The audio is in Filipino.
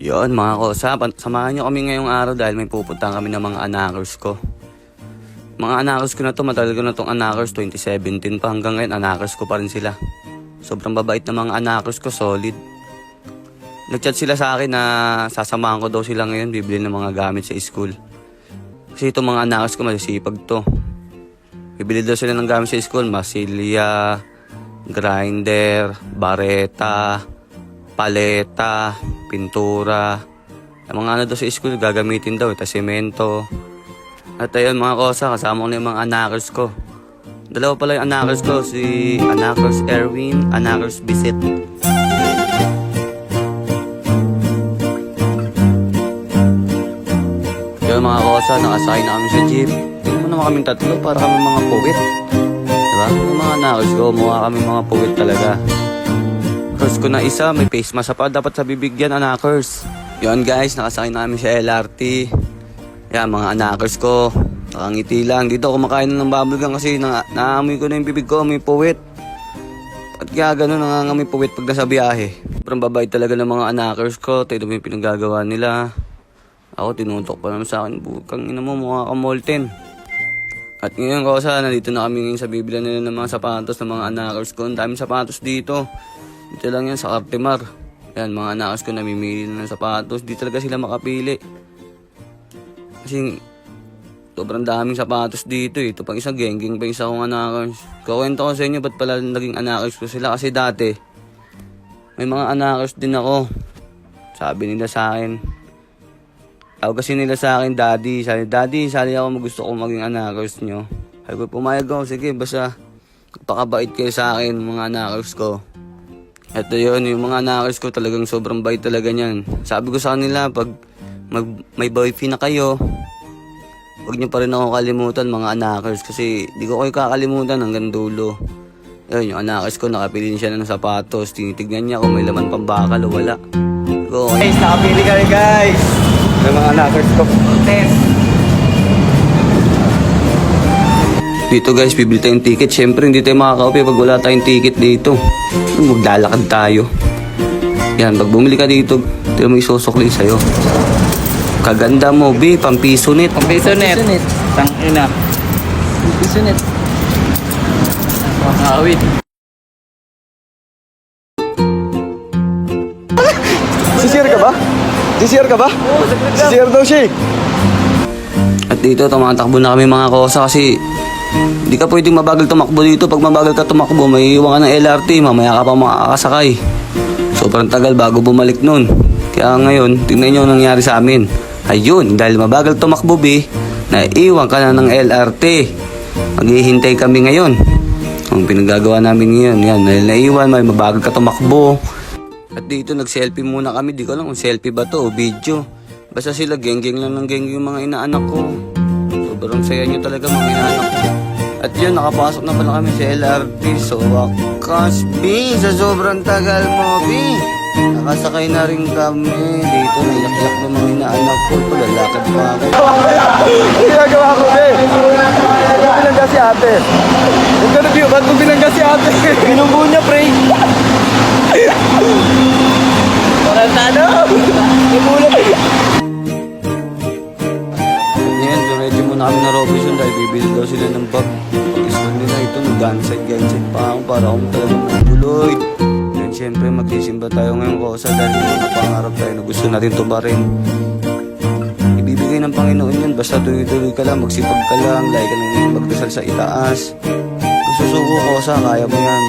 Yon mga kosa, samahan nyo kami ngayong araw dahil may pupuntahan kami ng mga anakers ko. Mga anakers ko na to, matagal ko na tong anakers, 2017 pa hanggang ngayon anakers ko pa rin sila. Sobrang babait na mga anakers ko, solid. Nagchat sila sa akin na sasamahan ko daw sila ngayon, bibili ng mga gamit sa school. Kasi itong mga anakers ko masisipag to. Bibili daw sila ng gamit sa school, masilya, grinder, bareta, paleta, pintura. Ang mga ano daw sa school gagamitin daw, semento. At ayun mga kosa, kasama ko na yung mga anakers ko. Dalawa pala yung anakers ko, si Anakers Erwin, Anakers Bisit. Yun mga kosa, nakasakay na kami sa jeep. Tingnan mo naman kaming tatlo para kami mga puwit. Diba? Yung mga anakers ko, mukha kami mga puwit talaga. First ko na isa, may face mask pa dapat sa bibigyan, anakers. Yun guys, nakasakay namin sa LRT. Yan, mga anakers ko, nakangiti lang. Dito kumakain na ng bubblegum kasi naamoy ko na yung bibig ko, may puwit. At kaya ganun, nangangamoy puwit pag nasa biyahe. Sobrang babait talaga ng mga anakers ko. Ito yung pinagagawa nila. Ako, tinutok pa naman sa akin, bukang ina mo, mukha ka molten. At ngayon ko nandito na kami ngayon sa bibila nila ng mga sapatos ng mga anakers ko. Ang daming sapatos dito. Dito lang yan sa Cartimar. Yan, mga anakers ko namimili na ng sapatos. Di talaga sila makapili. Kasi sobrang daming sapatos dito eh. Ito pang isang gengeng pa isa kong anakers. Kukwento ko sa inyo ba't pala naging anakers ko sila. Kasi dati, may mga anakers din ako. Sabi nila sa akin. Tawag kasi nila sa akin, Daddy. Daddy, sali ako gusto ko maging anakers nyo. Sabi ko, pumayag ako. Sige, basta pakabait kayo sa akin, mga anakers ko. Ito yun, yung mga anakers ko talagang sobrang bait talaga niyan. Sabi ko sa kanila, pag may boyfriend na kayo, huwag nyo pa rin ako kalimutan, mga anakers. Kasi di ko kayo kakalimutan hanggang dulo. Yun, yung anakers ko, nakapili siya ng sapatos. Tinitignan niya kung may laman pang bakal o wala. Okay. Guys, nakapili kami guys. May mga anakers ko. Dito guys, bibili tayong ticket. Siyempre, hindi tayo makakaupi pag wala tayong ticket dito. Maglalakad tayo. Yan, pag bumili ka dito, ito may isusukli sa'yo. Kaganda mo, B, pampiso net. Pampiso net. Tangina. Pampiso net. Makakawit. Sisir ka ba? Sisir ka ba? Sisir daw siya eh. At dito, tumatakbo na kami mga kosa kasi hindi ka pwedeng mabagal tumakbo dito. Pag mabagal ka tumakbo, may iwan ka ng LRT, mamaya ka pa makakasakay. Sobrang tagal bago bumalik nun. Kaya ngayon, tingnan nyo ang nangyari sa amin. Ayun, dahil mabagal tumakbo, B, naiiwan ka na ng LRT. Maghihintay kami ngayon. Ang pinagagawa namin ngayon, yan, dahil naiiwan, may mabagal ka tumakbo. At dito, nag-selfie muna kami. Di ko alam kung selfie ba to o video. Basta sila, geng-geng lang ng geng yung mga inaanak ko. Sobrang saya nyo talaga mga inaanak ko. At yun, nakapasok na pala kami sa LRT. So, wakas, B, sa sobrang tagal mo, B. Nakasakay na rin kami. Dito, naiyak-iyak ng mga inaanak ko. Ito, lalakad pa ako. Ginagawa ko eh. Ba't binangga si ate? Ba't mo binangga si ate? Binumbu niya, pre. Tarantado. Nagulat eh. Ngayon, duredyo muna kami na Robinson dahil bibili daw sila ng bag. Pag-school nila ito, nag-ganside pa ako para akong talagang maguloy. Then syempre, magsisimba tayo ngayon kosa dahil may mga pangarap tayo na gusto natin tubarin. Ibibigay ng Panginoon yun, basta tuloy-tuloy ka lang, magsipag ka lang, like ka nang magdasal sa itaas. Kung susuko kosa, kaya mo yan.